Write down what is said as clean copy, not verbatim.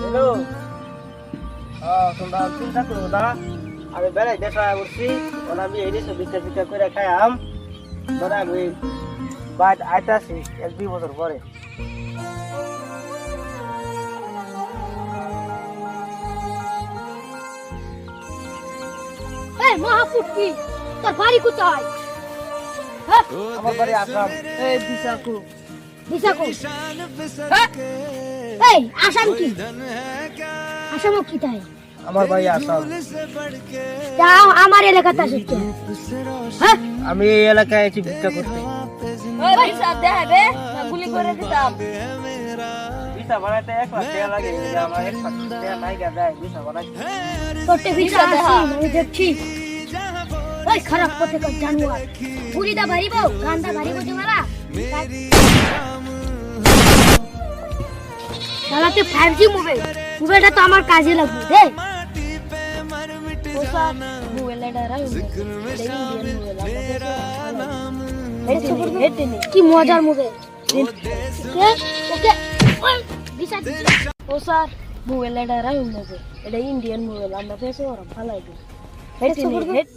Hello তোমরা চিন্তা করো না আমি বেড়াই দেখা করছি আমি এই দেশে ভিক্ষা ফিক্ষা করে খাইয়াম ধরে আমি বাইরে আইতাছি 1-2 বছর পরে। এই মহাপুটকি তোর বাড়ি কোথায়? আমার বাড়ি আসাম। এই বিশাখু এই আসাম কি? আসাম কি তাই? আমার বাড়ি আসাম। যাও আমার এলাকাতে আসছে। আমি এই এলাকায় আছি ভিক্ষা করতে। ওই পয়সা দেবে গুলি করে দিতাম। ভিসা বানাইতে 1 লাখ টাকা লাগে, আমার 1 লাখ টাকা নাই দেয় ভিসা বানাইতে। তোরতে ভিসা দেখা আমি দেখছি। ওই খারাপ পথে কর জানোয়ার বুড়িদা ভারিব গান্ডা ভারিব তোমারা চালাতে 5G মোবাইলটা তো আমার কাজে লাগবে রে। ওসা মোবাইলটা রাই কি মজার মোবাইল ওকে ভিসা ও স্যার মোবাইলটা রাই এটা ইন্ডিয়ান মোবাইল আমরা পেছে ওরা ভালো লাগে হেড